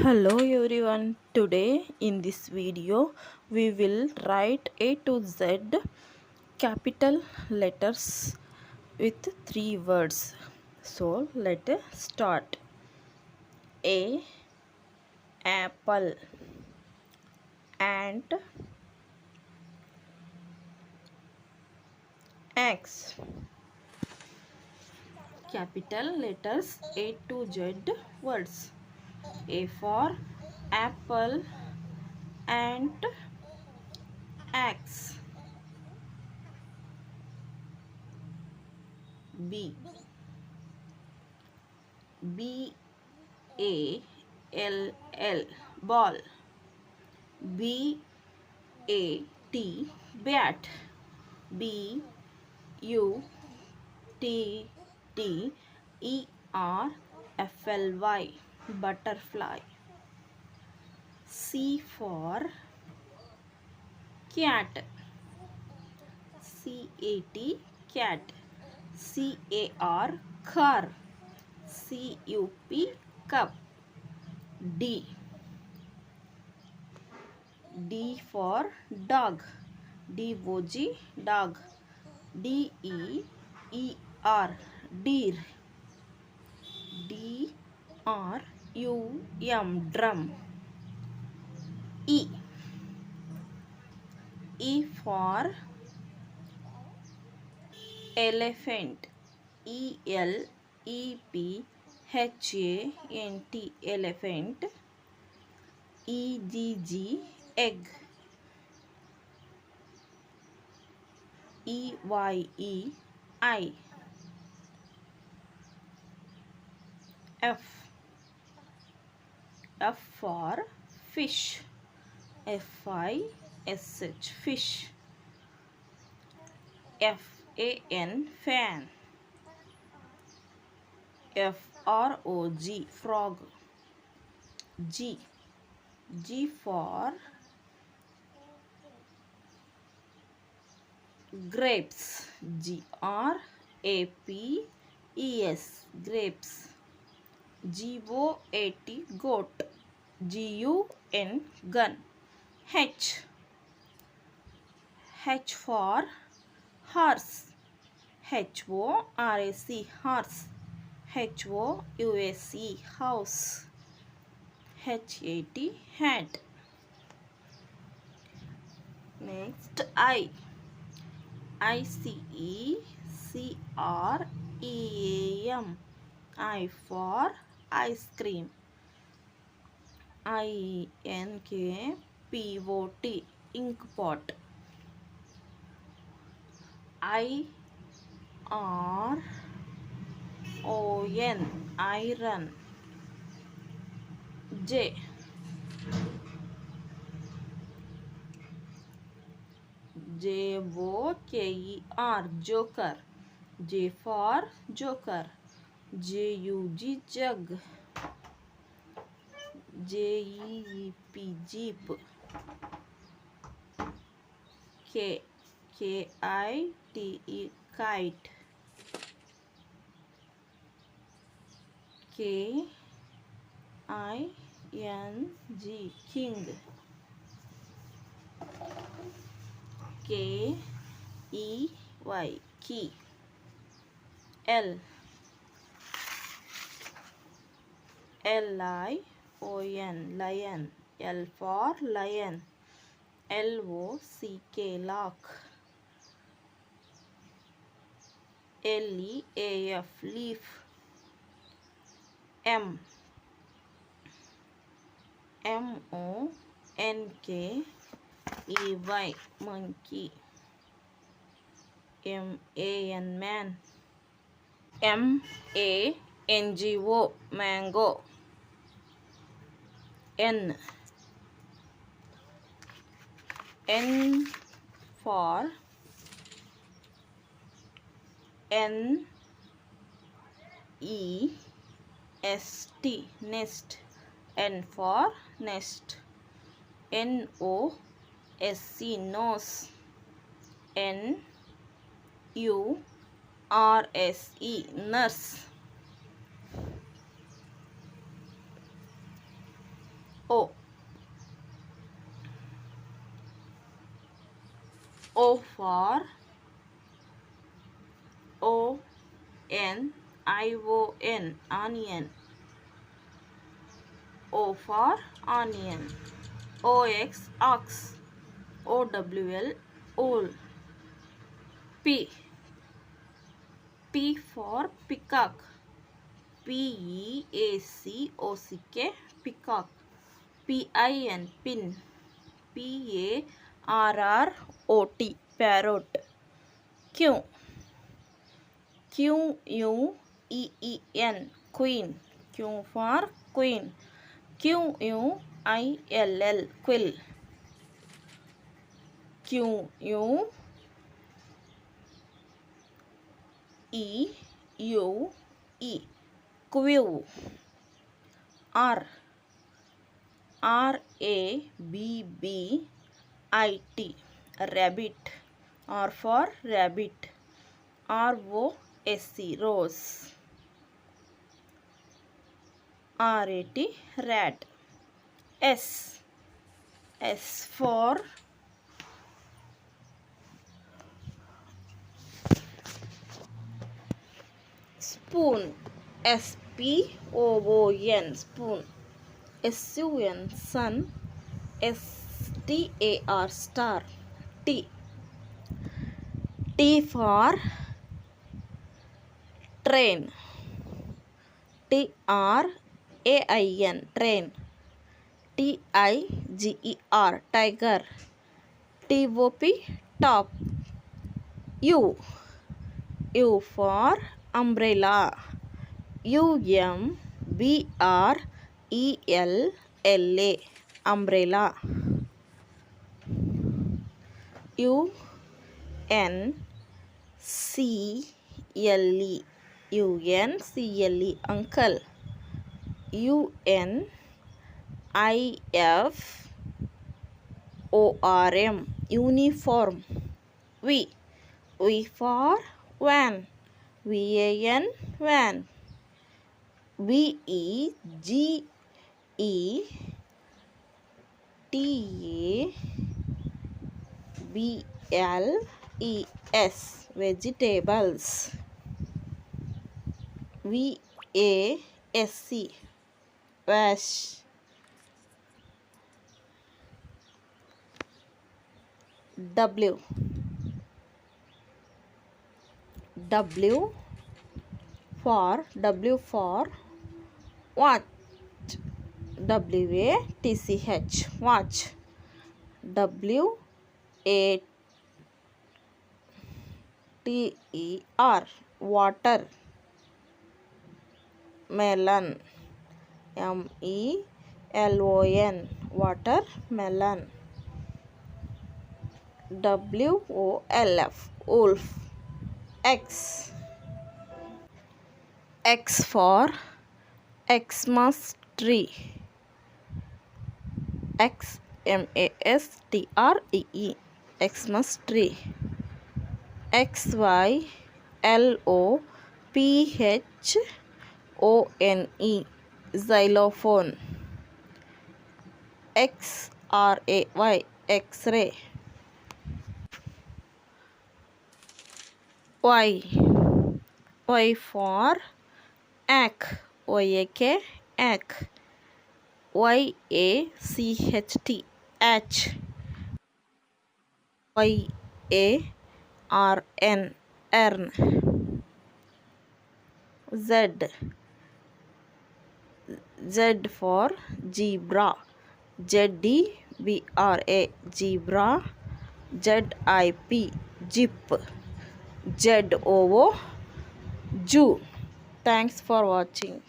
Hello everyone. Today in this video we will write A to Z capital letters with three words. So let us start. A, apple, ant, X. Capital letters A to Z words. A for apple, ant, X. B, B A L L, ball. B A T, bat. B U T T E R F L Y, butterfly. C for cat. C A T, cat. C A R, car. C U P, cup. D, D for dog. D O G, dog. D E E R, deer. D R U M, drum. E, E for elephant. E L E P H A N T, elephant. E G G, egg. E Y E, eye. F, F for fish. F I S H, fish. F A N, fan. F R O G, frog. G, G for grapes. G R A P E S, grapes. G O A T, goat. G U N, gun. H, H for horse. H O R A C, horse. H O U S E, house. H A T, hat. Next, I. I C E C R E A M, I for ice cream. I N K P O T, ink pot. I R O N, iron. J, J O K E R, joker. J for joker. J U G, jug. J E E P, jeep. K, K I T E, kite. K I N G, king. K E Y, key. L, L I O N, lion. L for lion. L O C K, lock. L E A F, leaf. M, M O N K E Y, monkey. M A N, man. M A N G O, mango. N, N for N E S T, nest. N for nest. N O S C, nose. N U R S E, nurse. O. O for onion, onion. O for onion. Ox, ox. Owl, owl. P. P for peacock. Peacock, peacock. Pin, pin. Parrot, parrot. Q. Queen, queen. Q for queen. Quill, quill. Quee, quill. Rabbit, rabbit. R for rabbit. Rose, rat, rat. S for spoon. Spoon, spoon. Sun, sun. Star, star. T for train. Train, train. Tiger, tiger. Top, top. U for umbrella. Umbrella, umbrella. Uncle, uncle. Uniform, uniform. V for van. Van. Vegetables, vegetables. Wash. W for watch. WATCH, watch. WATER, water. Melon, MELON, watermelon. WOLF, wolf. X for Xmas tree. XMASTREE, Xmas tree. XYLOPHONE, xylophone. XRAY, X-ray. Y for egg. YAK, egg. YACHT, H. YARN, earn. Z for zebra. ZEBRA, zebra. ZIP, zip. ZOO, zoo. Thanks for watching.